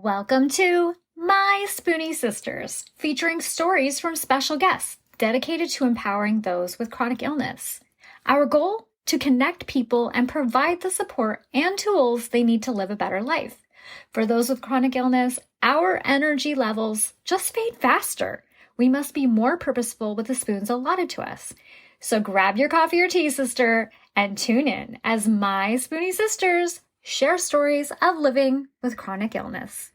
Welcome to My Spoonie Sisters, featuring stories from special guests dedicated to empowering those with chronic illness. Our goal? To connect people and provide the support and tools they need to live a better life. For those with chronic illness, our energy levels just fade faster. We must be more purposeful with the spoons allotted to us. So grab your coffee or tea, sister, and tune in as My Spoonie Sisters share stories of living with chronic illness.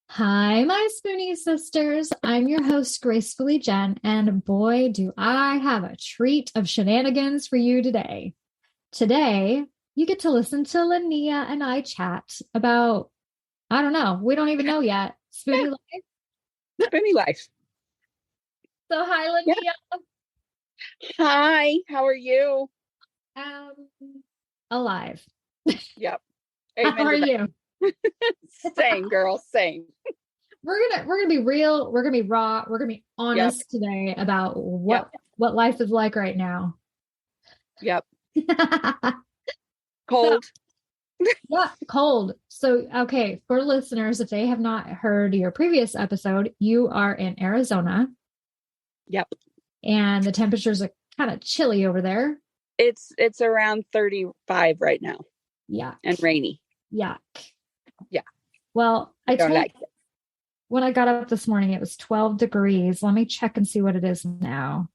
Hi, my Spoonie Sisters. I'm your host, Gracefully Jen, and boy, do I have a treat of shenanigans for you today. Today, you get to listen to Linnea and I chat about, I don't know, we don't even know yet, Spoonie life. Spoonie life. So hi, Linnea. Yeah. Hi, how are you? Alive. Yep. How are you? Same, girl, same. We're gonna be real. We're gonna be raw. We're gonna be honest today about what life is like right now. Yep. Cold. Yeah, cold. So, okay, for listeners, if they have not heard your previous episode, you are in Arizona. Yep. And the temperatures are kind of chilly over there. It's around 35 right now. Yeah. And rainy. Yeah. Yeah. Well, I don't told like it. When I got up this morning, it was 12 degrees. Let me check and see what it is now.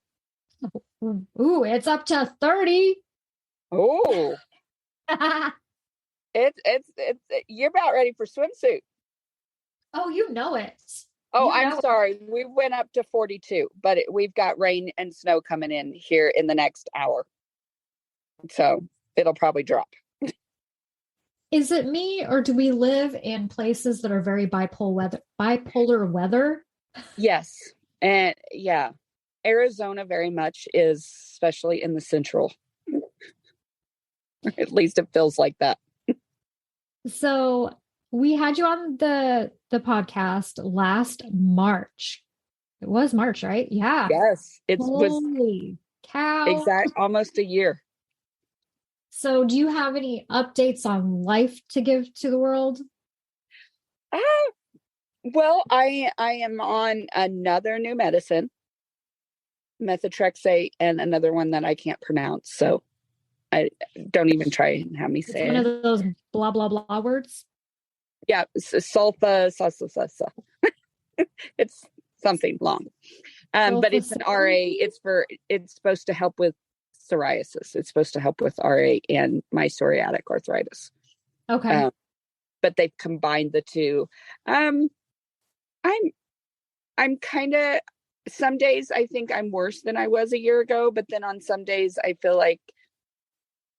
Ooh, it's up to 30. Oh. it's you're about ready for swimsuit. Oh, you know it. Oh, I'm sorry. We went up to 42, but we've got rain and snow coming in here in the next hour. So it'll probably drop. Is it me, or do we live in places that are very bipolar weather? Yes. And yeah, Arizona very much is, especially in the central. At least it feels like that. So we had you on the podcast last March. It was March, right? Yeah. Yes. Holy cow. Almost a year. So do you have any updates on life to give to the world? Well, I am on another new medicine, methotrexate, and another one that I can't pronounce. So I don't even try and have me say one of those blah, blah, blah words. Yeah. Sulfa. It's something long. But it's an RA. It's supposed to help with psoriasis. It's supposed to help with RA and my psoriatic arthritis. Okay. But they've combined the two. I'm kind of, some days I think I'm worse than I was a year ago, but then on some days I feel like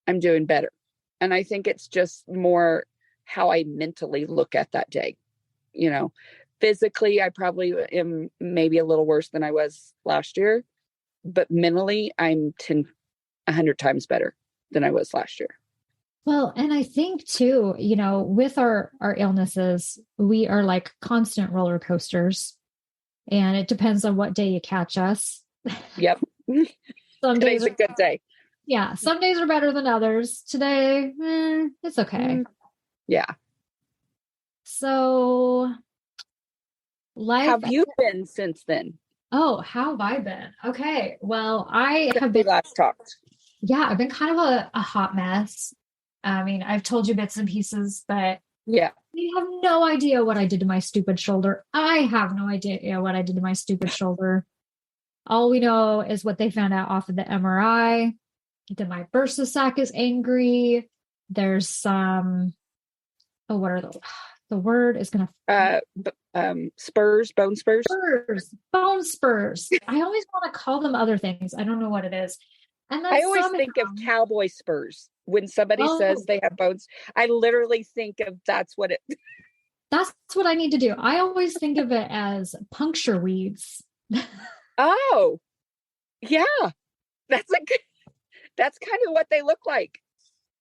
I'm doing better. And I think it's just more how I mentally look at that day. You know, physically, I probably am maybe a little worse than I was last year, but mentally I'm 100 times better than I was last year. Well, and I think too, you know, with our illnesses, we are like constant roller coasters, and it depends on what day you catch us. Yep. Today's a good day. Yeah. Some days are better than others. Today, it's okay. Yeah. So life. Have you been since then? Oh, how have I been? Okay. Well, I have been last talked. Yeah, I've been kind of a hot mess. I mean, I've told you bits and pieces, but yeah, you have no idea what I did to my stupid shoulder. I have no idea what I did to my stupid shoulder. All we know is what they found out off of the MRI. That my bursa sac is angry. There's some, what are those? The word is going to... bone spurs. Bone spurs. I always want to call them other things. I don't know what it is. And I always think of cowboy spurs. When somebody says they have bones, I literally think of that's what I need to do. I always think of it as puncture weeds. Oh, yeah. That's kind of what they look like.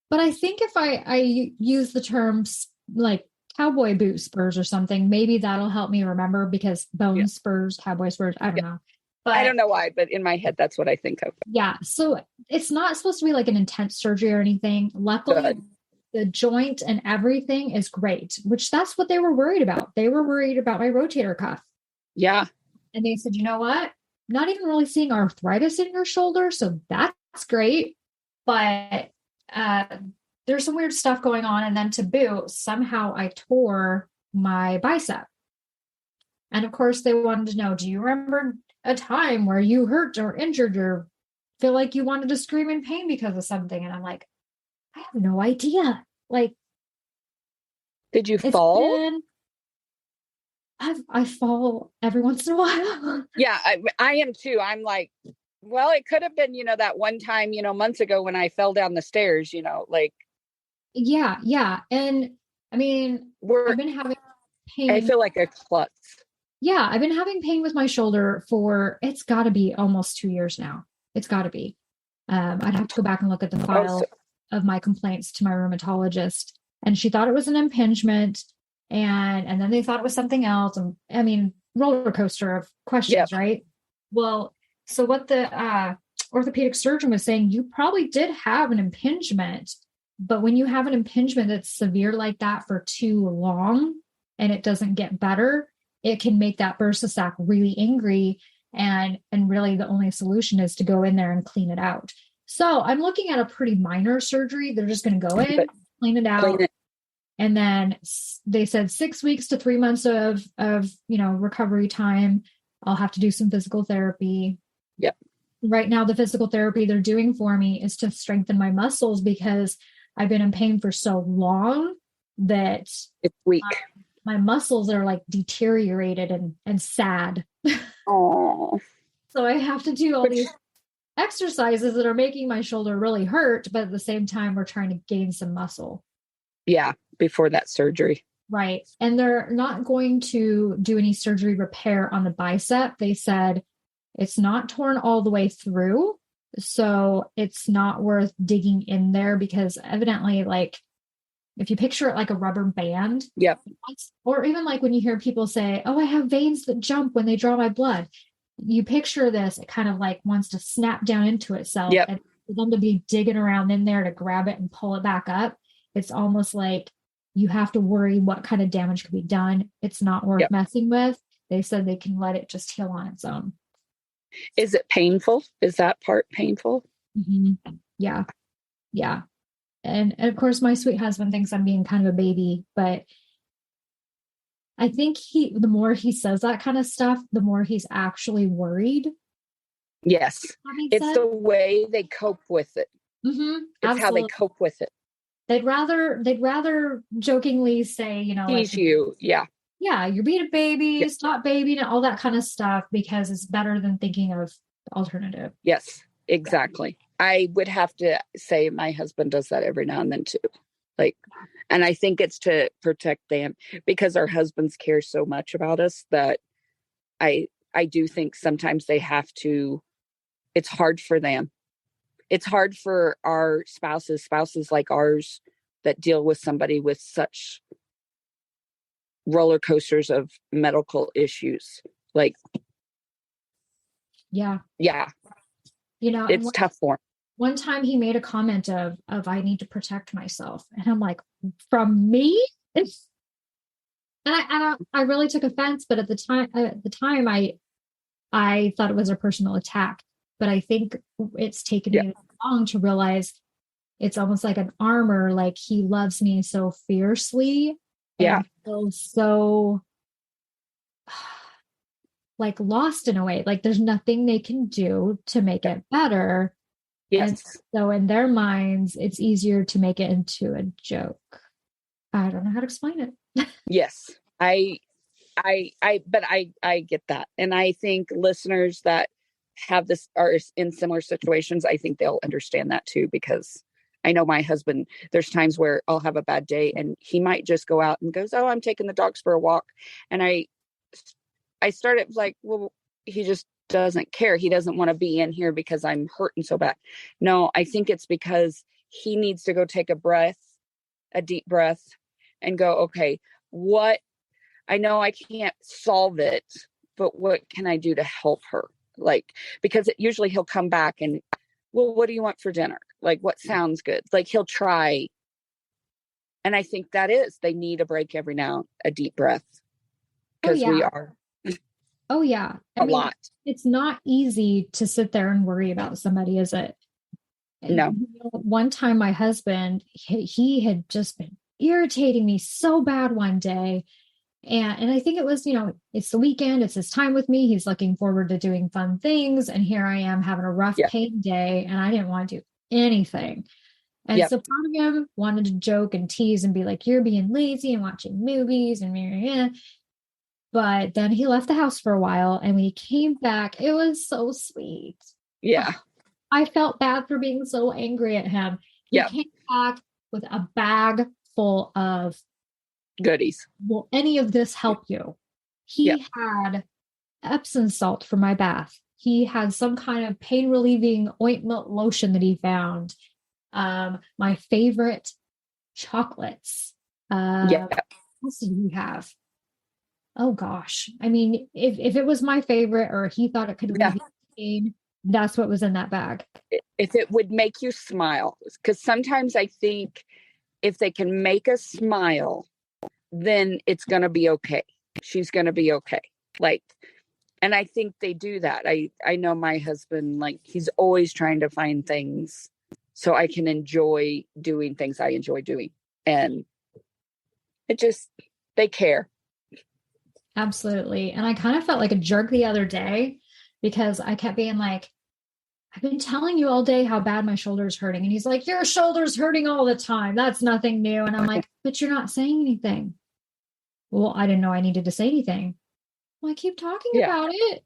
But I think if I use the terms like cowboy boot spurs or something, maybe that'll help me remember, because bone spurs, cowboy spurs, I don't know. But I don't know why, but in my head, that's what I think of. Yeah. So it's not supposed to be like an intense surgery or anything. Luckily, the joint and everything is great, which that's what they were worried about. They were worried about my rotator cuff. Yeah. And they said, you know what? Not even really seeing arthritis in your shoulder. So that's great. But there's some weird stuff going on. And then to boot, somehow I tore my bicep. And of course, they wanted to know, do you remember a time where you hurt or injured or feel like you wanted to scream in pain because of something? And I'm like, I have no idea. Like, did you fall? I fall every once in a while. Yeah, I am too. I'm like, well, it could have been, that one time, months ago when I fell down the stairs, like. Yeah. And I mean, I've been having pain. I feel like a klutz. Yeah, I've been having pain with my shoulder for, it's got to be almost 2 years now. It's got to be. I'd have to go back and look at the file of my complaints to my rheumatologist. And she thought it was an impingement. And then they thought it was something else. And I mean, roller coaster of questions, right? Well, so what the orthopedic surgeon was saying, you probably did have an impingement, but when you have an impingement that's severe like that for too long and it doesn't get better, it can make that bursa sac really angry. And really the only solution is to go in there and clean it out. So I'm looking at a pretty minor surgery. They're just going to go in, clean it out. And then they said 6 weeks to 3 months of recovery time. I'll have to do some physical therapy. Yep. Right now, the physical therapy they're doing for me is to strengthen my muscles because I've been in pain for so long that it's weak. My muscles are like deteriorated and sad. Oh. So I have to do all these exercises that are making my shoulder really hurt, but at the same time, we're trying to gain some muscle. Yeah, before that surgery. Right. And they're not going to do any surgery repair on the bicep. They said it's not torn all the way through. So it's not worth digging in there because evidently, like, if you picture it like a rubber band, yep. Or even like when you hear people say, oh, I have veins that jump when they draw my blood. You picture this, it kind of like wants to snap down into itself. Yep. And for them to be digging around in there to grab it and pull it back up, it's almost like you have to worry what kind of damage could be done. It's not worth messing with. They said they can let it just heal on its own. Is it painful? Is that part painful? Mm-hmm. Yeah. Yeah. And of course, my sweet husband thinks I'm being kind of a baby, but I think the more he says that kind of stuff, the more he's actually worried. Yes. It's the way they cope with it. Mm-hmm. It's how they cope with it. They'd rather jokingly say, tease you. Yeah. Yeah. You're being a baby, stop babying and all that kind of stuff because it's better than thinking of the alternative. Yes, exactly. I would have to say my husband does that every now and then too. And I think it's to protect them because our husbands care so much about us that I do think sometimes they have to, it's hard for them. It's hard for our spouses like ours that deal with somebody with such roller coasters of medical issues. Yeah. It's tough for him. One time he made a comment of I need to protect myself. And I'm like, from me? And I really took offense, but at the time I thought it was a personal attack. But I think it's taken me long to realize it's almost like an armor, like he loves me so fiercely. And feels so like lost in a way. Like there's nothing they can do to make it better. Yes. And so in their minds, it's easier to make it into a joke. I don't know how to explain it. Yes. But I get that. And I think listeners that have this are in similar situations, I think they'll understand that too, because I know my husband, there's times where I'll have a bad day and he might just go out and goes, oh, I'm taking the dogs for a walk. And I started like, well, he just doesn't care. He doesn't want to be in here because I'm hurting so bad. No, I think it's because he needs to go take a deep breath and go, okay, I know I can't solve it, but what can I do to help her? Because usually he'll come back and, well, what do you want for dinner? What sounds good? He'll try And I think they need a break every now, a deep breath, Oh, because we yeah. are Oh, yeah. I a mean, lot. it's not easy to sit there and worry about somebody, is it? No. One time my husband, he had just been irritating me so bad one day. And I think it was, it's the weekend, it's his time with me. He's looking forward to doing fun things. And here I am having a rough Yeah. pain day and I didn't want to do anything. And Yep. so part of him wanted to joke and tease and be like, you're being lazy and watching movies and but then he left the house for a while and when he came back, it was so sweet. Yeah. I felt bad for being so angry at him. He Yeah. came back with a bag full of Goodies. will any of this help you? He had Epsom salt for my bath. He had some kind of pain relieving ointment lotion that he found. My favorite chocolates. Yeah. What else did he have? Oh gosh. I mean, if it was my favorite or he thought it could alleviate pain, that's what was in that bag. If it would make you smile, because sometimes I think if they can make us smile, then it's going to be okay. She's going to be okay. Like, and I think they do that. I know my husband, like, he's always trying to find things so I can enjoy doing things I enjoy doing. And they care. Absolutely. And I kind of felt like a jerk the other day because I kept being like, I've been telling you all day how bad my shoulder's hurting. And he's like, your shoulder's hurting all the time. That's nothing new. And I'm like, but you're not saying anything. Well, I didn't know I needed to say anything. Well, I keep talking about it,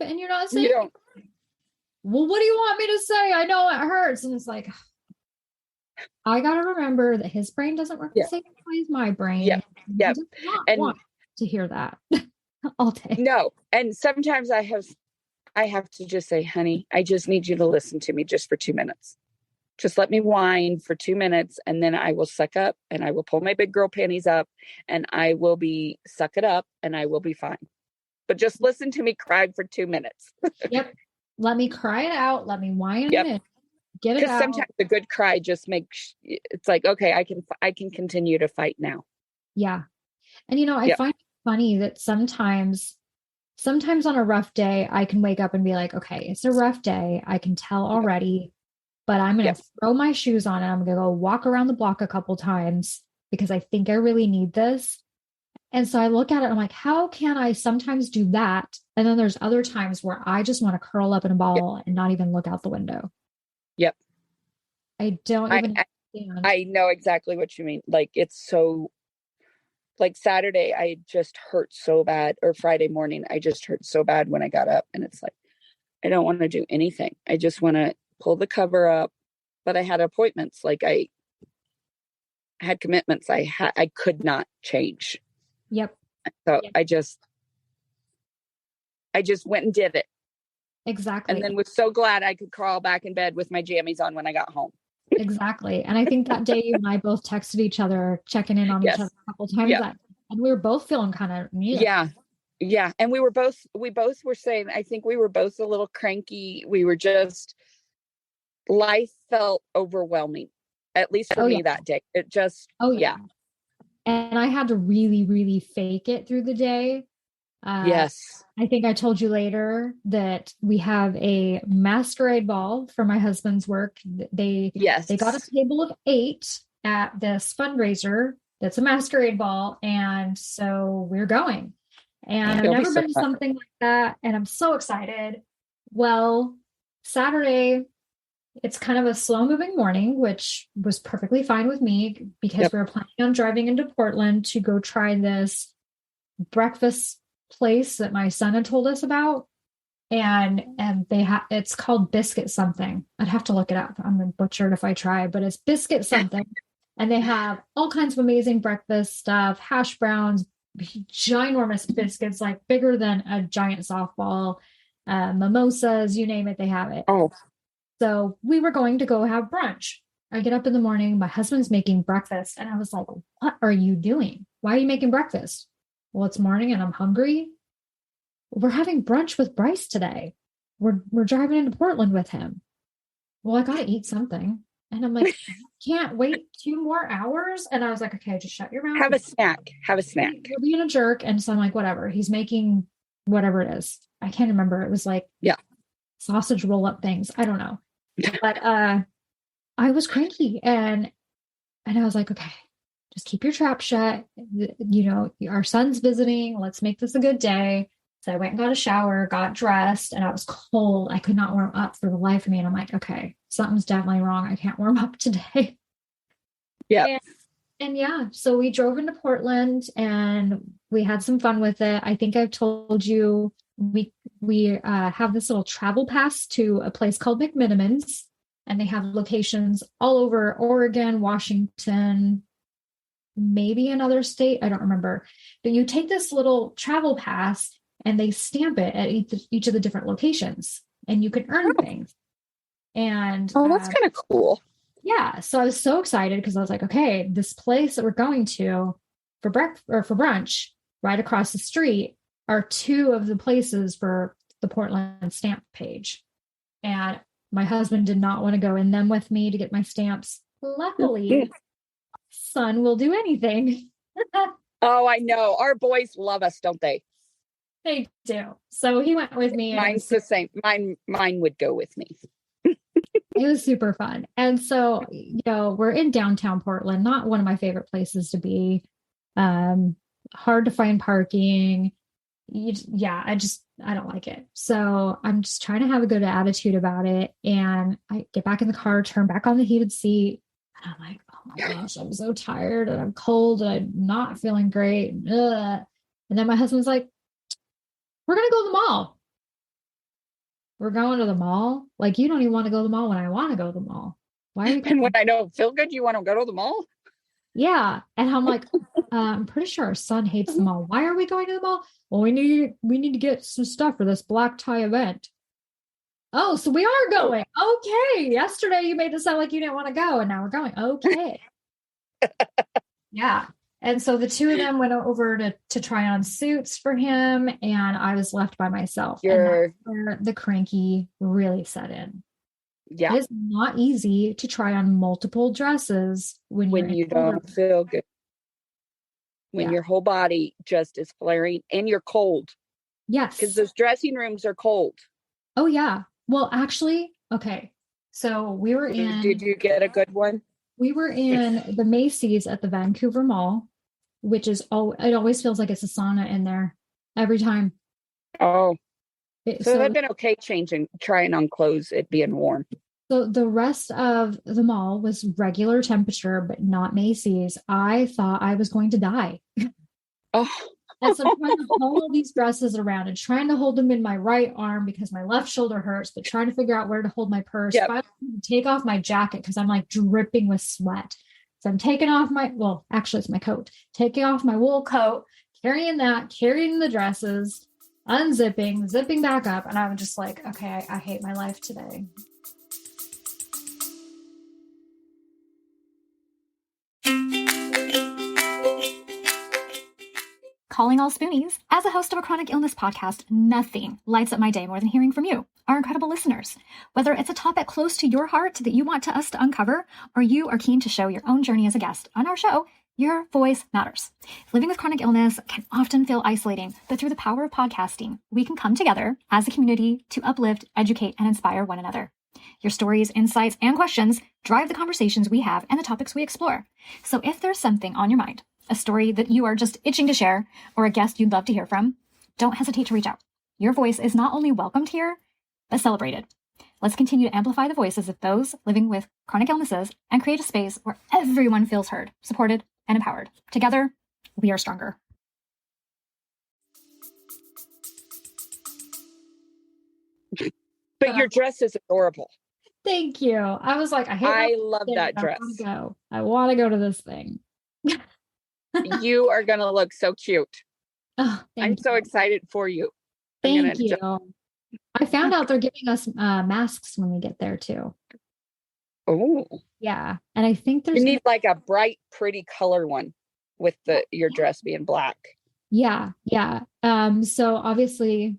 and you're not saying anything. Well, what do you want me to say? I know it hurts. And it's like, I got to remember that his brain doesn't work the same way as my brain. Yeah. He does not want to hear that all day. No. And sometimes I have to just say, honey, I just need you to listen to me just for 2 minutes. Just let me whine for 2 minutes and then I will suck up and I will pull my big girl panties up and I will suck it up and I will be fine. But just listen to me cry for 2 minutes. Yep. Let me cry it out. Let me whine it. Get it out. Because sometimes a good cry just makes it's like, okay, I can continue to fight now. Yeah. And I find it funny that sometimes on a rough day, I can wake up and be like, okay, it's a rough day. I can tell already, but I'm going to throw my shoes on and I'm going to go walk around the block a couple times because I think I really need this. And so I look at it, I'm like, how can I sometimes do that? And then there's other times where I just want to curl up in a ball and not even look out the window. Yep. I don't even understand. I know exactly what you mean. Like, it's so, like Saturday, I just hurt so bad, or Friday morning, I just hurt so bad when I got up. And it's like, I don't want to do anything. I just want to pull the cover up. But I had appointments. Like, I had commitments I could not change. Yep. So I just went and did it. Exactly. And then was so glad I could crawl back in bed with my jammies on when I got home. Exactly. And I think that day you and I both texted each other, checking in on each other a couple times. And we were both feeling kind of Yeah. And we both were saying, I think we were both a little cranky. We were just, life felt overwhelming, at least for me that day. It just, And I had to really, really fake it through the day. Yes. I think I told you later that we have a masquerade ball for my husband's work. They got a table of 8 at this fundraiser. That's a masquerade ball. And so we're going. And I've never been to something like that. And I'm so excited. Well, Saturday, it's kind of a slow moving morning, which was perfectly fine with me because we were planning on driving into Portland to go try this breakfast place that my son had told us about. And it's called Biscuit something. I'd have to look it up. I'm gonna butcher it if I try, but it's Biscuit something. And they have all kinds of amazing breakfast stuff, hash browns, ginormous biscuits, like bigger than a giant softball, mimosas, you name it, they have it. Oh. So we were going to go have brunch. I get up in the morning, my husband's making breakfast, and I was like, what are you doing? Why are you making breakfast? Well, it's morning and I'm hungry. We're having brunch with Bryce today. We're driving into Portland with him. Well, I got to eat something. And I'm like, can't wait 2 more hours. And I was like, okay, just shut your mouth. Have a snack. Have a snack. You're being a jerk. And so I'm like, whatever. He's making whatever it is. I can't remember. It was like sausage roll up things. I don't know. But I was cranky and I was like, okay, just keep your trap shut. You know, our son's visiting. Let's make this a good day. So I went and got a shower, got dressed, and I was cold. I could not warm up for the life of me. And I'm like, okay, something's definitely wrong. I can't warm up today. Yeah. And yeah, so we drove into Portland and we had some fun with it. I think I've told you we have this little travel pass to a place called McMinimans, and they have locations all over Oregon, Washington, maybe another state. I don't remember. But you take this little travel pass and they stamp it at each of the different locations, and you can earn things. And that's kind of cool. Yeah. So I was so excited because I was like, okay, this place that we're going to for brunch right across the street are 2 of the places for the Portland stamp page. And my husband did not want to go in them with me to get my stamps. Luckily, son will do anything. Oh, I know. Our boys love us, don't they? They do. So he went with me. Mine's the same. Mine would go with me. It was super fun. And so, you know, we're in downtown Portland, not one of my favorite places to be. Hard to find parking. I don't like it. So I'm just trying to have a good attitude about it. And I get back in the car, turn back on the heated seat. And I'm like, oh my gosh, I'm so tired and I'm cold and I'm not feeling great. Ugh. And then my husband's like, we're going to go to the mall. We're going to the mall. Like, you don't even want to go to the mall when I want to go to the mall. Why are you? And when I don't feel good, you want to go to the mall? Yeah. And I'm like, I'm pretty sure our son hates the mall. Why are we going to the mall? Well, we need to get some stuff for this black tie event. Oh, so we are going. Okay. Yesterday you made it sound like you didn't want to go, and now we're going. Okay. Yeah. And so the 2 of them went over to try on suits for him, and I was left by myself. And that's where the cranky really set in. Yeah. It's not easy to try on multiple dresses when you don't feel good. When your whole body just is flaring and you're cold. Yes. Because those dressing rooms are cold. Oh, yeah. Well, actually, okay. So we were in. Did you get a good one? We were in the Macy's at the Vancouver Mall, which is it always feels like it's a sauna in there every time. Oh. So they've been okay trying on clothes, it being warm. So the rest of the mall was regular temperature, but not Macy's. I thought I was going to die. Oh. And so I'm trying to hold these dresses around and trying to hold them in my right arm because my left shoulder hurts, but trying to figure out where to hold my purse. Yep. Finally, take off my jacket because I'm like dripping with sweat. So I'm taking off actually it's my coat, taking off my wool coat, carrying the dresses, unzipping, zipping back up. And I was just like, okay, I hate my life today. Calling all Spoonies. As a host of a chronic illness podcast, nothing lights up my day more than hearing from you, our incredible listeners. Whether it's a topic close to your heart that you want us to uncover, or you are keen to show your own journey as a guest on our show, your voice matters. Living with chronic illness can often feel isolating, but through the power of podcasting, we can come together as a community to uplift, educate, and inspire one another. Your stories, insights, and questions drive the conversations we have and the topics we explore. So if there's something on your mind, a story that you are just itching to share, or a guest you'd love to hear from, don't hesitate to reach out. Your voice is not only welcomed here, but celebrated. Let's continue to amplify the voices of those living with chronic illnesses and create a space where everyone feels heard, supported, and empowered. Together, we are stronger. But your dress is adorable. Thank you. I was like, I love that dress. I want to go to this thing. You are going to look so cute. Oh, I'm so excited for you. Thank you. I found out they're giving us masks when we get there too. Oh. Yeah. And I think you need like a bright, pretty color one with your dress being black. Yeah. Yeah. So obviously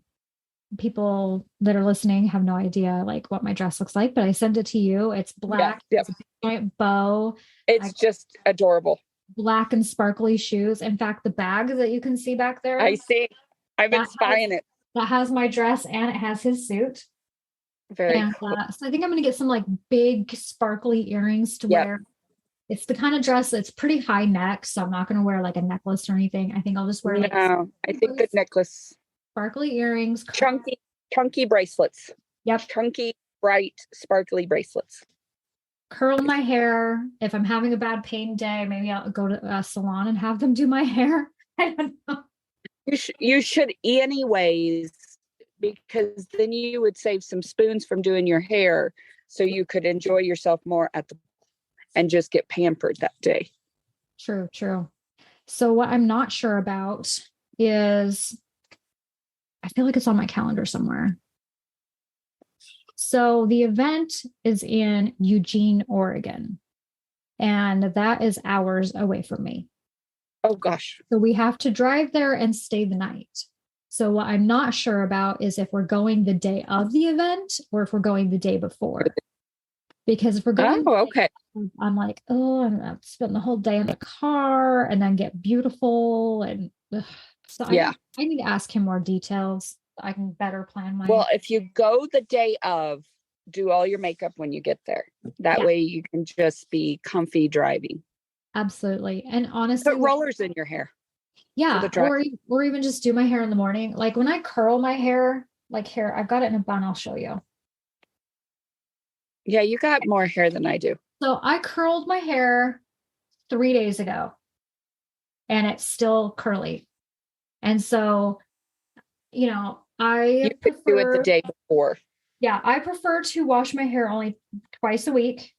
people that are listening have no idea like what my dress looks like, but I sent it to you. It's Yeah. black, Yeah. it's a big giant bow. I It's just adorable. black and sparkly shoes. In fact, the bag that you can see back I there, see. I've been that has spying it. that has my dress and it has his suit. Very And cool. so I think I'm gonna get some like big sparkly earrings to Yep. wear. It's the kind of dress that's pretty high neck, so I'm not gonna wear like a necklace or anything. I think I'll just wear like No, I think the necklace, sparkly earrings. chunky bracelets, Yep. chunky, bright, sparkly bracelets. Curl my hair. If I'm having a bad pain day, maybe I'll go to a salon and have them do my hair. I don't know. You should anyways, because then you would save some spoons from doing your hair, so you could enjoy yourself more and just get pampered that day. True, true. So what I'm not sure about is I feel like it's on my calendar somewhere. So the event is in Eugene, Oregon, and that is hours away from me. Oh gosh. So we have to drive there and stay the night. So what I'm not sure about is if we're going the day of the event or if we're going the day before. Because if we're going, okay. I'm like, oh, I'm gonna spend the whole day in the car and then get beautiful. And so Yeah. I need to ask him more details. I can better plan my. Well, if you go the day of, do all your makeup when you get there. That way you can just be comfy driving. Absolutely. And honestly, put rollers in your hair. Yeah, or even just do my hair in the morning. Like when I curl my hair, like here, I've got it in a bun, I'll show you. Yeah, you got more hair than I do. So I curled my hair 3 days ago and it's still curly. And so, I could do it the day before. Yeah, I prefer to wash my hair only twice a week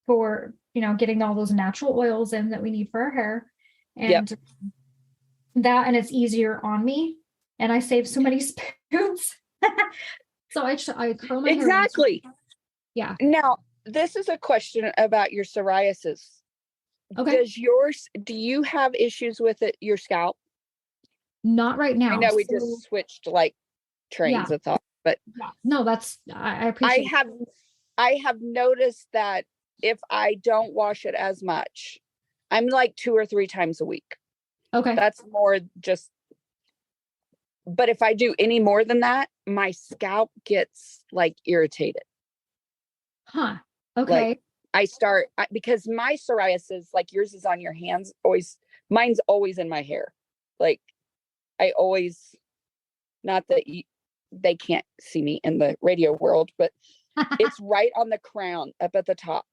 for, getting all those natural oils in that we need for our hair. And that, and it's easier on me. And I save so many spoons. So I curl my hair. Exactly. Yeah. Now, this is a question about your psoriasis. Okay. Do you have issues with it, your scalp? Not right now. I know we just switched like trains of thought, but no, I appreciate I have noticed that if I don't wash it as much, I'm like 2 or 3 times a week. Okay. That's more just, but if I do any more than that, my scalp gets like irritated. Huh. Okay. Like because my psoriasis, like yours is on your hands, mine's always in my hair. Like I always, not that they can't see me in the radio world, but it's right on the crown up at the top.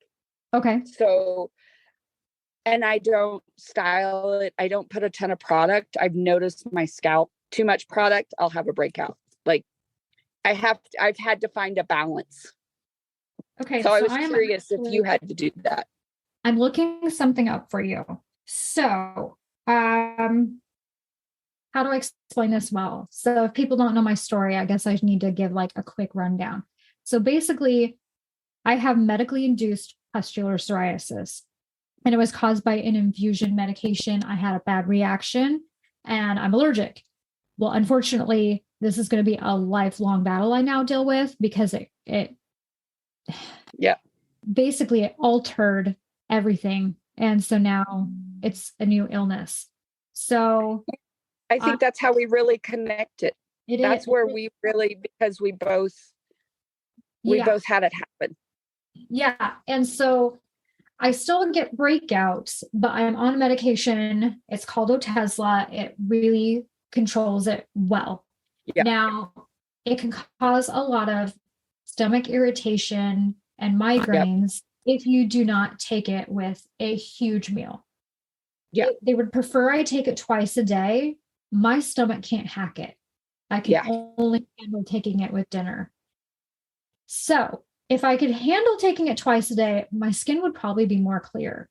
Okay. So, and I don't style it. I don't put a ton of product. I've noticed my scalp, too much product, I'll have a breakout. Like I've had to find a balance. Okay. So I was curious if you had to do that. I'm looking something up for you. So, how do I explain this well? So if people don't know my story, I guess I need to give like a quick rundown. So basically, I have medically induced pustular psoriasis, and it was caused by an infusion medication. I had a bad reaction and I'm allergic. Well, unfortunately, this is going to be a lifelong battle I now deal with because it basically it altered everything. And so now it's a new illness. So I think that's how we really connected. That's where we really, because we both had it happen. Yeah. And so I still get breakouts, but I'm on medication. It's called Otezla. It really controls it well. Yeah. Now, it can cause a lot of stomach irritation and migraines if you do not take it with a huge meal. Yeah. They would prefer I take it twice a day. My stomach can't hack it. I can only handle taking it with dinner. So if I could handle taking it twice a day, my skin would probably be more clear.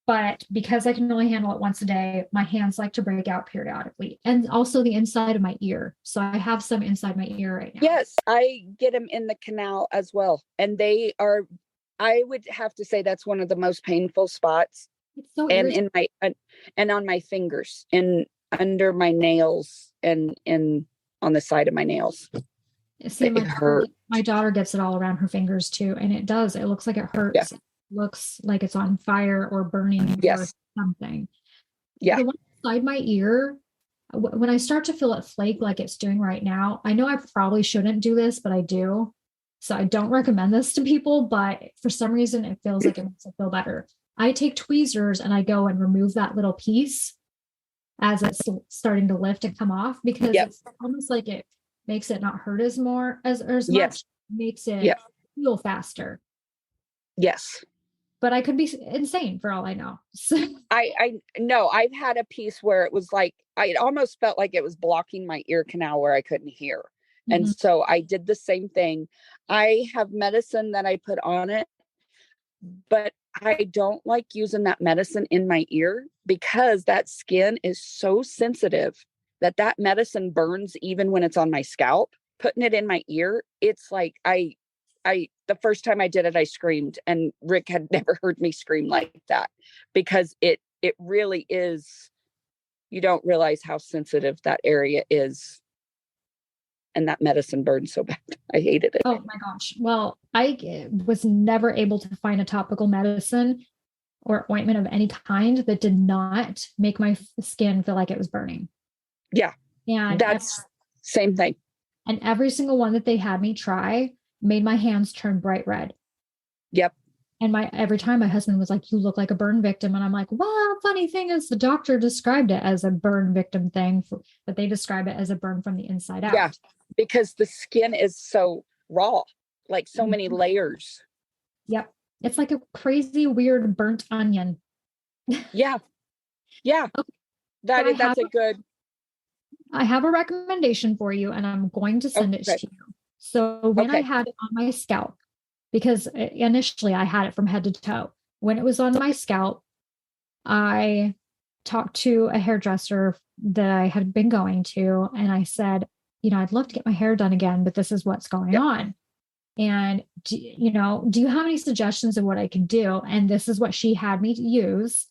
But because I can only handle it once a day, my hands like to break out periodically, and also the inside of my ear. So I have some inside my ear right now. Yes, I get them in the canal as well. And I would have to say that's one of the most painful spots. It's so and in my and on my fingers and under my nails and in on the side of my nails. See, It hurt. my daughter gets it all around her fingers too, and it does. It looks like it Yeah. hurts. It looks like it's on fire or burning or Yes. something. Yeah. The one beside my ear, when I start to feel it flake like it's doing right now, I know I probably shouldn't do this, but I do. So I don't recommend this to people, but for some reason it feels like it makes it feel better. I take tweezers and I go and remove that little piece as it's starting to lift and come off, because Yep. it's almost like it makes it not hurt as Yes. much, makes it Yep. heal faster. Yes. But I could be insane for all I know. I know I've had a piece where it was like, it almost felt like it was blocking my ear canal where I couldn't hear. And Mhm. so I did the same thing. I have medicine that I put on it, but I don't like using that medicine in my ear because that skin is so sensitive that that medicine burns even when it's on my scalp. Putting it in my ear, it's like the first time I did it, I screamed, and Rick had never heard me scream like that, because it really is, you don't realize how sensitive that area is. And that medicine burned so bad. I hated it. Oh my gosh. Well, I was never able to find a topical medicine or ointment of any kind that did not make my skin feel like it was burning. Yeah. And That's same thing. And every single one that they had me try made my hands turn bright red. Yep. And every time my husband was like, "You look like a burn victim." And I'm like, well, funny thing is the doctor described it as a burn victim thing, but they describe it as a burn from the inside out. Yeah. Because the skin is so raw, like so many layers. Yep. It's like a crazy, weird burnt onion. Yeah. Yeah. Okay. That's a good. I have a recommendation for you, and I'm going to send it to you. So when I had it on my scalp, because initially I had it from head to toe. When it was on my scalp, I talked to a hairdresser that I had been going to, and I said, I'd love to get my hair done again, but this is what's going on. And, do you have any suggestions of what I can do? And this is what she had me use.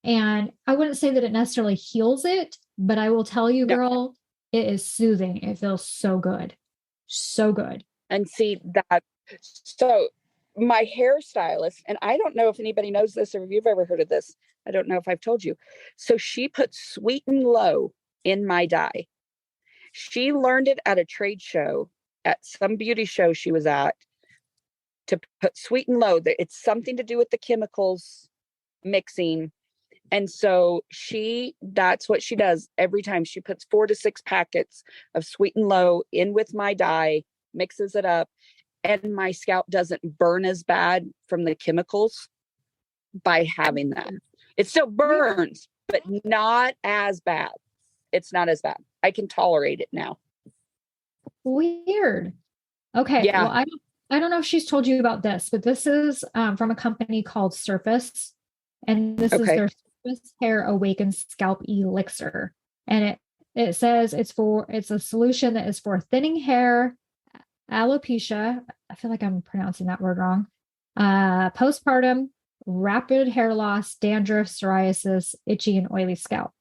And I wouldn't say that it necessarily heals it, but I will tell you, girl, it is soothing. It feels so good. So good. And see that. So my hairstylist, and I don't know if anybody knows this or if you've ever heard of this. I don't know if I've told you. So she put Sweet and Low in my dye. She learned it at a trade show, at some beauty show she was at, to put Sweet and Low. It's something to do with the chemicals mixing. And so that's what she does every time. She puts 4 to 6 packets of Sweet and Low in with my dye, mixes it up, and my scalp doesn't burn as bad from the chemicals by having that. It still burns, but not as bad. It's not as bad. I can tolerate it now. Weird. Okay. Yeah. Well, I don't know if she's told you about this, but this is from a company called Surface, and this is their Surface Hair Awakened Scalp Elixir. And it says it's a solution that is for thinning hair, alopecia. I feel like I'm pronouncing that word wrong. Postpartum, rapid hair loss, dandruff, psoriasis, itchy and oily scalp.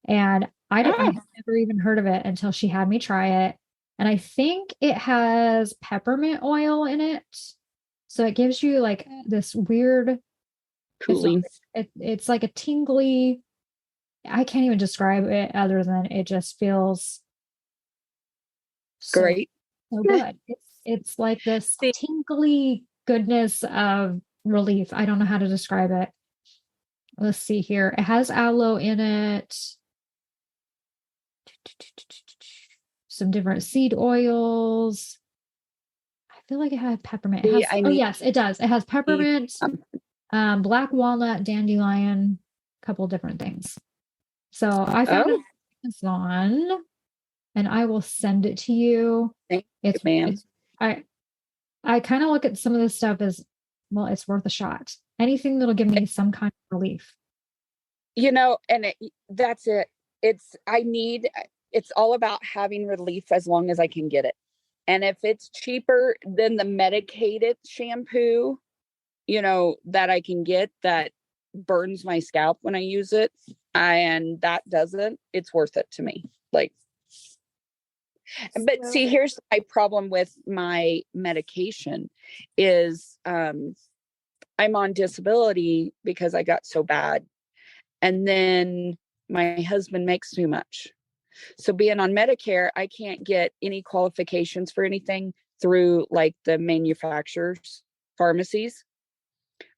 And I had never even heard of it until she had me try it. And I think it has peppermint oil in it. So it gives you like this weird cooling. It's like a tingly, I can't even describe it other than it just feels great. So good. It's like this tingly goodness of relief. I don't know how to describe it. Let's see here. It has aloe in it. Some different seed oils. I feel like it had peppermint. Yes, it does. It has peppermint, black walnut, dandelion, a couple different things. So I found it on Amazon, and I will send it to you. It's I kind of look at some of this stuff as, well, it's worth a shot. Anything that'll give me some kind of relief. And that's it. It's all about having relief as long as I can get it. And if it's cheaper than the medicated shampoo, that I can get that burns my scalp when I use it, and that doesn't, it's worth it to me. Like, But see, here's my problem with my medication is I'm on disability because I got so bad. And then my husband makes too much. So being on Medicare, I can't get any qualifications for anything through like the manufacturers, pharmacies,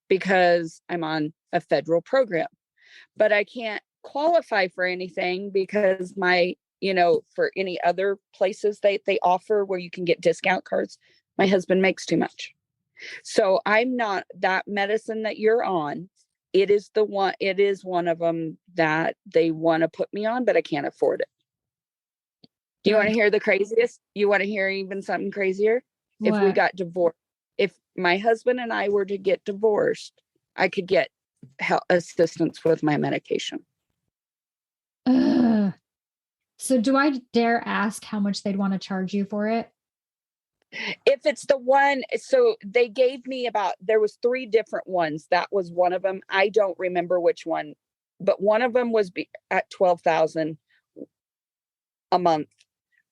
because I'm on a federal program. But I can't qualify for anything because for any other places they offer where you can get discount cards, my husband makes too much. So I'm not that medicine that you're on. It is one of them that they want to put me on, but I can't afford it. Do you want to hear the craziest? You want to hear even something crazier? What? If we got divorced, if my husband and I were to get divorced, I could get help assistance with my medication. So do I dare ask how much they'd want to charge you for it? If it's the one, so they gave me there was 3 different ones. That was one of them. I don't remember which one, but one of them was at $12,000 a month.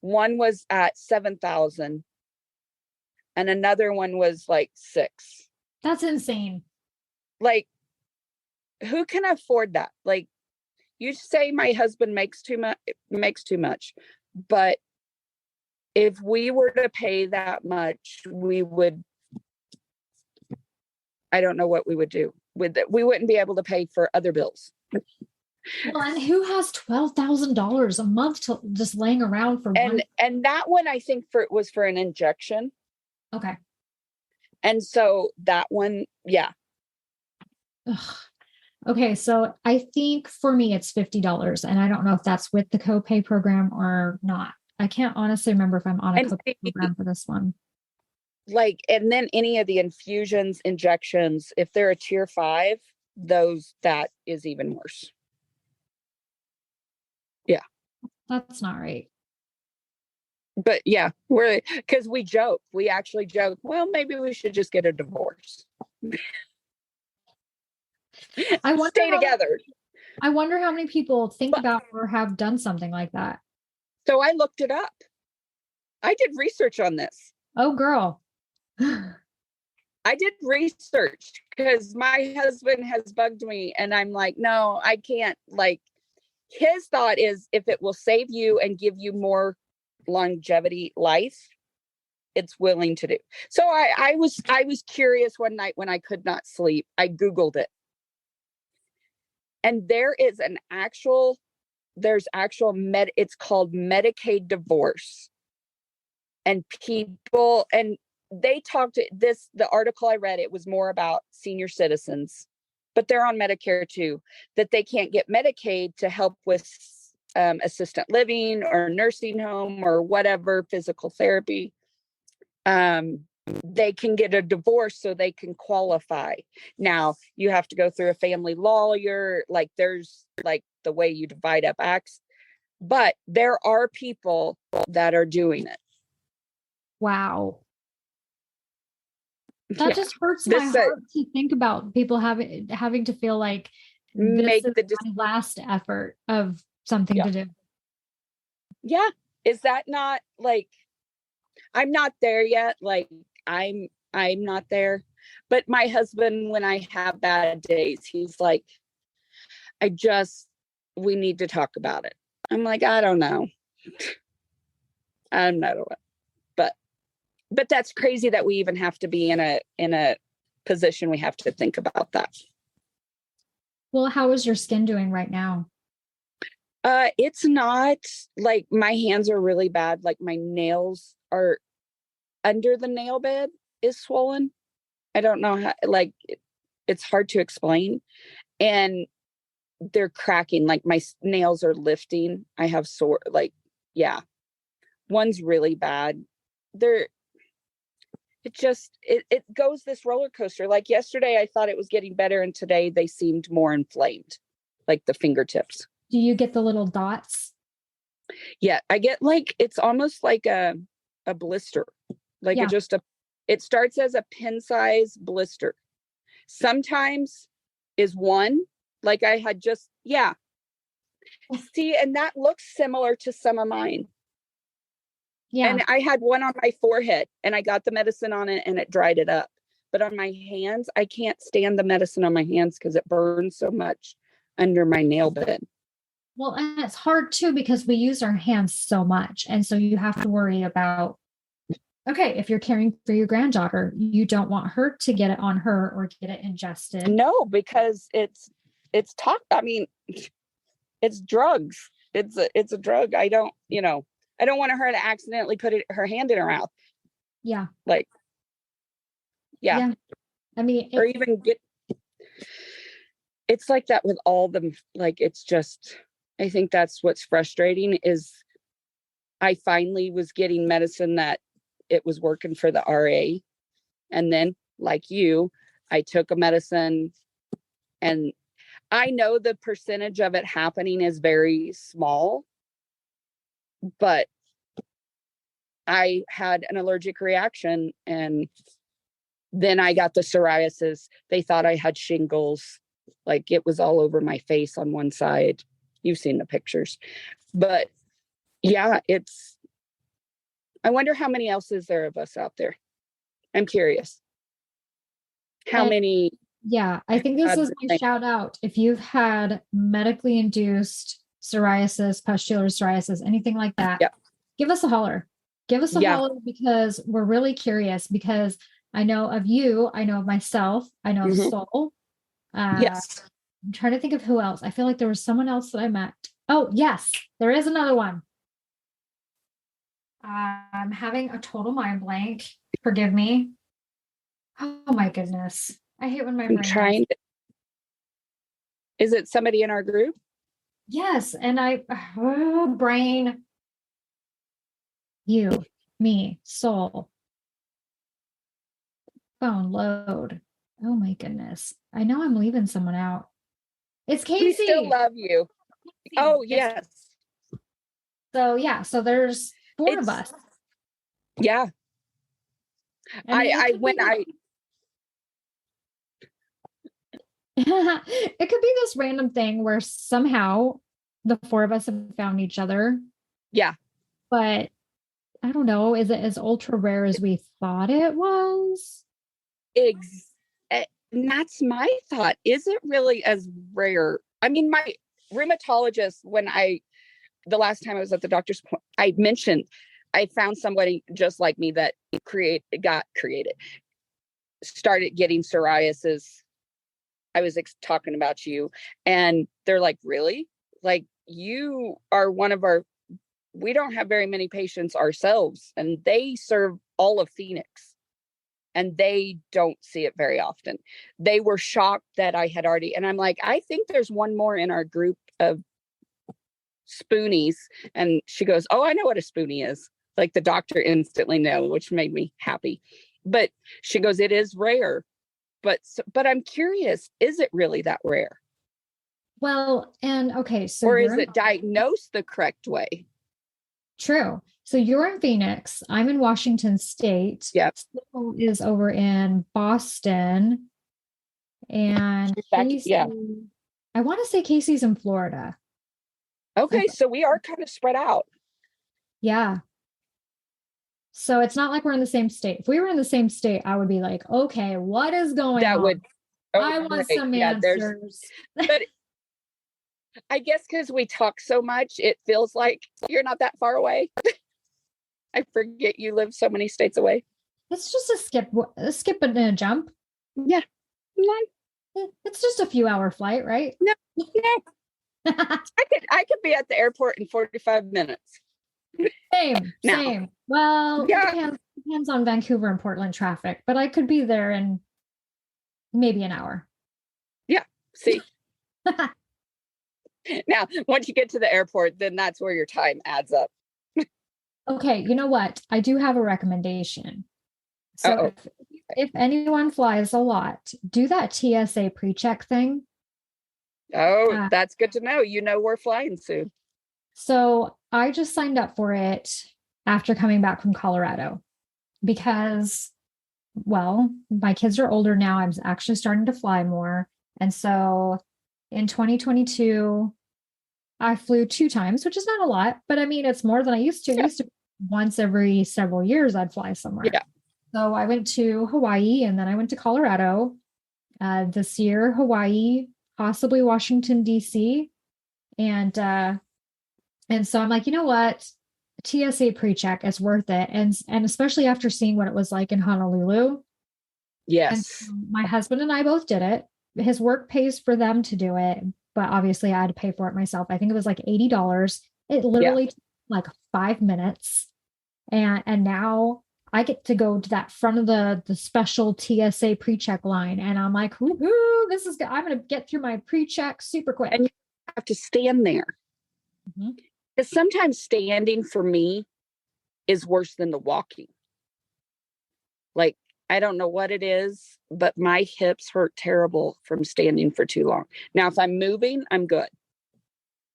One was at $7,000 and another one was like $6,000. That's insane. Like, who can afford that? Like, you say my husband makes too much, but if we were to pay that much, I don't know what we would do with it. We wouldn't be able to pay for other bills. Well, and who has $12,000 a month to just laying around for one? And that one, I think was for an injection. Okay. And so that one, yeah. Ugh. Okay, so I think for me it's $50, and I don't know if that's with the copay program or not. I can't honestly remember if I'm on a copay program for this one. Like, and then any of the infusions, injections, if they're a tier 5, that is even worse. Yeah. That's not right. But yeah, because we actually joke, well, maybe we should just get a divorce. Stay together. I wonder how many people think about or have done something like that. So I looked it up. I did research on this. Oh, girl. I did research because my husband has bugged me and I'm like, no, I can't. Like, his thought is if it will save you and give you more longevity life, it's willing to do. So I was curious one night when I could not sleep. I Googled it. And it's called Medicaid divorce. And they talked the article I read, it was more about senior citizens, but they're on Medicare too, that they can't get Medicaid to help with assisted living or nursing home or whatever, physical therapy. They can get a divorce so they can qualify. Now you have to go through a family lawyer, like there's like the way you divide up acts, but there are people that are doing it. Wow. That just hurts my heart to think about people having to feel like this is my last effort of something to do. Yeah. Is that not like, I'm not there yet. Like I'm not there, but my husband, when I have bad days, he's like, we need to talk about it. I'm like, I don't know. I'm not aware. But that's crazy that we even have to be in a position we have to think about that. Well, how is your skin doing right now? It's not like my hands are really bad. Like my nails are under the nail bed is swollen. I don't know how, like it's hard to explain. And they're cracking, like my nails are lifting. I have sore, like, yeah. One's really bad. It goes this roller coaster. Like yesterday, I thought it was getting better, and today they seemed more inflamed, like the fingertips. Do you get the little dots? Yeah, I get like, it's almost like a blister. Like it starts as a pin size blister. Sometimes is one, like I had yeah. See, and that looks similar to some of mine. Yeah. And I had one on my forehead and I got the medicine on it and it dried it up. But on my hands, I can't stand the medicine on my hands because it burns so much under my nail bed. Well, and it's hard too because we use our hands so much. And so you have to worry about, okay, if you're caring for your granddaughter, you don't want her to get it on her or get it ingested. No, because I mean, it's drugs. It's a drug. I don't want her to accidentally put her hand in her mouth. Yeah. Like, yeah. I mean, or even it's like that with all them. Like, it's just, I think that's what's frustrating is I finally was getting medicine that it was working for the RA. And then like you, I took a medicine and I know the percentage of it happening is very small, but I had an allergic reaction and then I got the psoriasis. They thought I had shingles. Like, it was all over my face on one side. You've seen the pictures. But yeah, I wonder how many else is there of us out there. I'm curious. How many? Yeah, I think this is my shout out. If you've had medically induced psoriasis, pustular psoriasis, anything like that, give us a holler. Give us a holler because we're really curious, because I know of you, I know of myself, I know of Soul. Yes. I'm trying to think of who else. I feel like there was someone else that I met. Oh, yes, there is another one. I'm having a total mind blank. Forgive me. Oh my goodness. I hate when my brain Is it somebody in our group? Yes, and brain. You, me, Soul. Phone load. Oh my goodness. I know I'm leaving someone out. It's Casey. We still love you. Oh, yes. So yeah, so there's four of us. Yeah. It could be this random thing where somehow the four of us have found each other. Yeah. But I don't know. Is it as ultra rare as we thought it was? And that's my thought. Is it really as rare? I mean, my rheumatologist, the last time I was at the doctor's, I mentioned I found somebody just like me that started getting psoriasis. I was talking about you, and they're like, really? Like, you are one of we don't have very many patients ourselves, and they serve all of Phoenix, and they don't see it very often. They were shocked that I had already, and I'm like, I think there's one more in our group of spoonies. And she goes, oh, I know what a spoonie is. Like, the doctor instantly knew, which made me happy. But she goes, it is rare. But I'm curious, is it really that rare? Well, and okay, so or is it diagnosed the correct way? True. So you're in Phoenix. I'm in Washington State. Yep. Soul is over in Boston. And Casey, I want to say Casey's in Florida. Okay, so we are kind of spread out. Yeah. So it's not like we're in the same state. If we were in the same state, I would be like, okay, what is going on? I want some answers. But I guess because we talk so much, it feels like you're not that far away. I forget you live so many states away. It's just a skip and a jump. Yeah. It's just a few hour flight, right? No. I could be at the airport in 45 minutes. Same. Well, it depends on Vancouver and Portland traffic, but I could be there in maybe an hour. Yeah. See. Now, once you get to the airport, then that's where your time adds up. Okay, you know what? I do have a recommendation. So if anyone flies a lot, do that TSA pre-check thing. Oh, that's good to know. You know, we're flying soon. So I just signed up for it after coming back from Colorado because, well, my kids are older now. I'm actually starting to fly more. And so in 2022, I flew 2 times, which is not a lot, but I mean, it's more than I used to. I used to once every several years I'd fly somewhere. Yeah. So I went to Hawaii and then I went to Colorado. This year, Hawaii, possibly Washington, D.C. And so I'm like, you know what? TSA pre-check is worth it. And especially after seeing what it was like in Honolulu. And Yes. my husband and I both did it. His work pays for them to do it, but obviously I had to pay for it myself. I think it was like $80. It Yeah. literally took like 5 minutes. And now I get to go to that front of the special TSA pre-check line. And I'm like, woohoo, this is good. I'm gonna get through my pre-check super quick. And you have to stand there. Mhm. Because sometimes standing for me is worse than the walking. Like, I don't know what it is, but my hips hurt terrible from standing for too long. Now, if I'm moving, I'm good.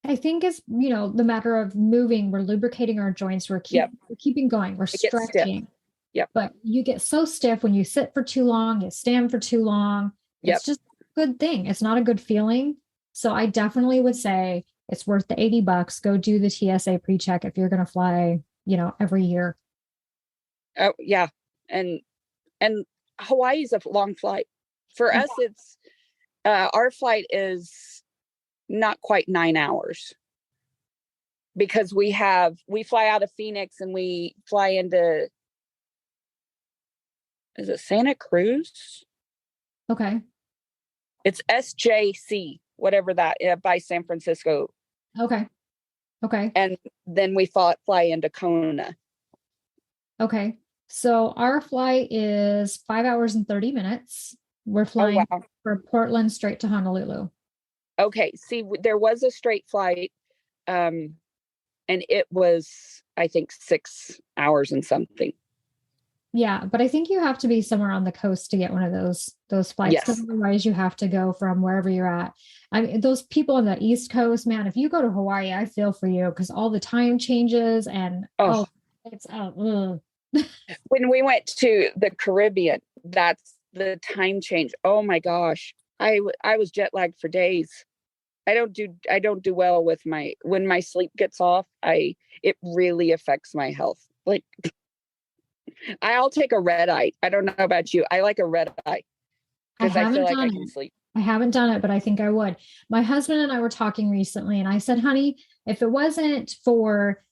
I think it's, the matter of moving, we're lubricating our joints, we're keeping going, we're I get stiff. stretching. Yep. But you get so stiff when you sit for too long, you stand for too long. Yep. It's just a good thing. It's not a good feeling. So I definitely would say it's worth the $80. Go do the TSA pre-check if you're going to fly, every year. Oh, yeah. And Hawaii's a long flight. For us, it's our flight is not quite 9 hours because we fly out of Phoenix and we fly into, is it Santa Cruz? Okay. It's SJC, whatever that, by San Francisco. Okay. And then we fly into Kona. Okay. So our flight is 5 hours and 30 minutes. We're flying from Portland straight to Honolulu. Okay. See, there was a straight flight. And it was, I think, 6 hours and something. Yeah, but I think you have to be somewhere on the coast to get one of those flights. Yes. Because otherwise you have to go from wherever you're at. I mean, those people on the East Coast, man, if you go to Hawaii, I feel for you because all the time changes and it's when we went to the Caribbean, that's the time change. Oh my gosh. I was jet lagged for days. I don't do well with when my sleep gets off. It really affects my health. Like, I'll take a red eye. I don't know about you. I like a red eye because I feel like I can sleep. I haven't done it, but I think I would. My husband and I were talking recently, and I said, honey, if it wasn't for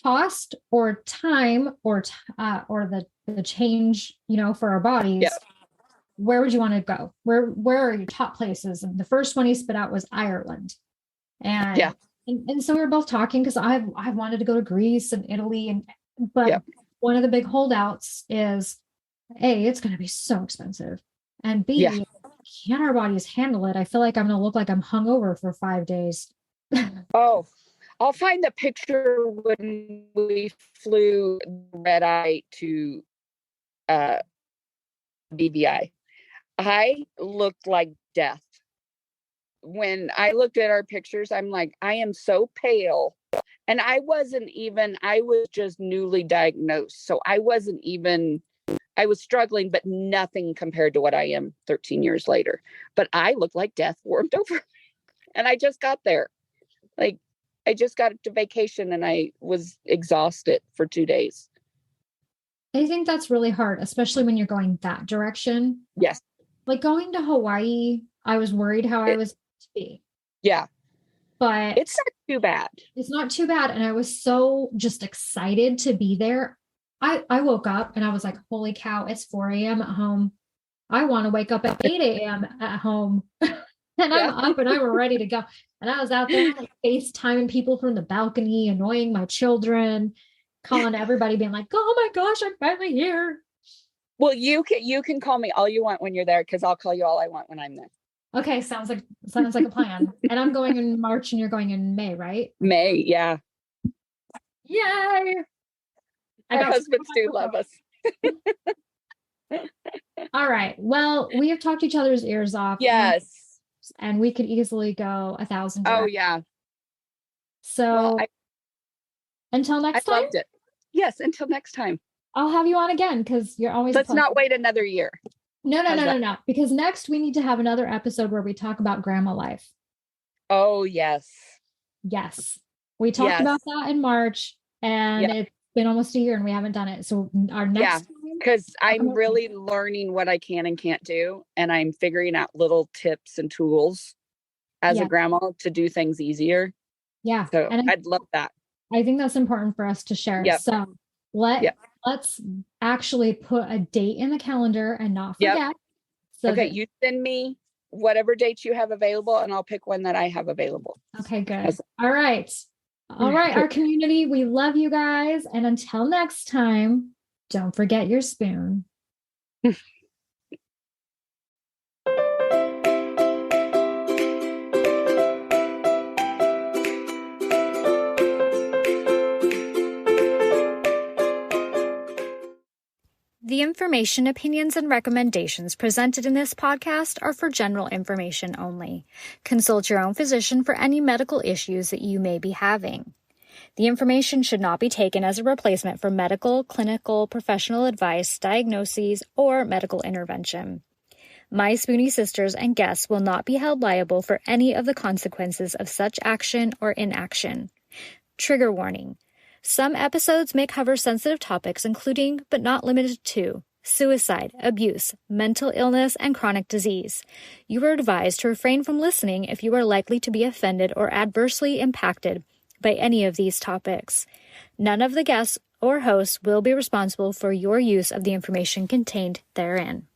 cost or time or the change, for our bodies, where would you want to go? Where are your top places? And the first one he spit out was Ireland. And and so we were both talking because I wanted to go to Greece and Italy, but one of the big holdouts is A, it's going to be so expensive, and B, can our bodies handle it? I feel like I'm going to look like I'm hungover for 5 days. Oh, I'll find the picture when we flew red eye to BVI. I looked like death. When I looked at our pictures, I'm like, I am so pale. And I was just newly diagnosed. So I was struggling, but nothing compared to what I am 13 years later. But I looked like death warmed over. And I just got there. Like, I just got to vacation and I was exhausted for 2 days. I think that's really hard, especially when you're going that direction. Yes. Like going to Hawaii, I was worried how I was to be. Yeah. But it's not too bad. It's not too bad. And I was so just excited to be there. I woke up and I was like, holy cow, it's 4 a.m. at home. I want to wake up at 8 a.m. at home. And I'm up and I'm ready to go. And I was out there like FaceTiming people from the balcony, annoying my children, calling everybody, being like, oh my gosh, I'm finally here. Well, you can call me all you want when you're there because I'll call you all I want when I'm there. Okay, sounds like a plan. And I'm going in March and you're going in May, right? May, yeah. Yay! Our husbands do love us. All right. Well, we have talked each other's ears off. Yes. And we could easily go 1,000 directions. Oh, yeah. So until next time. I loved it. Yes, until next time. I'll have you on again because you're always. Let's not wait another year. No. Because next we need to have another episode where we talk about grandma life. Oh, yes. Yes. We talked about that in March and been almost a year and we haven't done it. So our next time, because I'm really learning what I can and can't do. And I'm figuring out little tips and tools as a grandma to do things easier. Yeah. So And I'd love that. I think that's important for us to share. Yep. So let's actually put a date in the calendar and not forget. So okay, you send me whatever dates you have available and I'll pick one that I have available. Okay, good. All right. All right, our community, we love you guys. And until next time, don't forget your spoon. The information, opinions, and recommendations presented in this podcast are for general information only. Consult your own physician for any medical issues that you may be having. The information should not be taken as a replacement for medical, clinical, professional advice, diagnoses, or medical intervention. My Spoonie sisters and guests will not be held liable for any of the consequences of such action or inaction. Trigger warning. Some episodes may cover sensitive topics including, but not limited to, suicide, abuse, mental illness, and chronic disease. You are advised to refrain from listening if you are likely to be offended or adversely impacted by any of these topics. None of the guests or hosts will be responsible for your use of the information contained therein.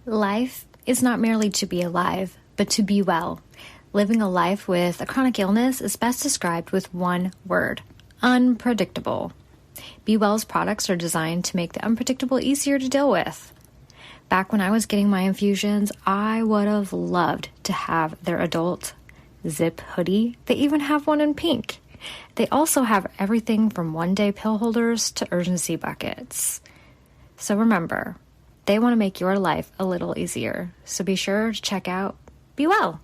Life is not merely to be alive, but to be well. Living a life with a chronic illness is best described with one word: unpredictable. Be Well's products are designed to make the unpredictable easier to deal with. Back when I was getting my infusions, I would have loved to have their adult zip hoodie. They even have one in pink. They also have everything from one-day pill holders to urgency buckets. So remember, they want to make your life a little easier. So be sure to check out Be Well.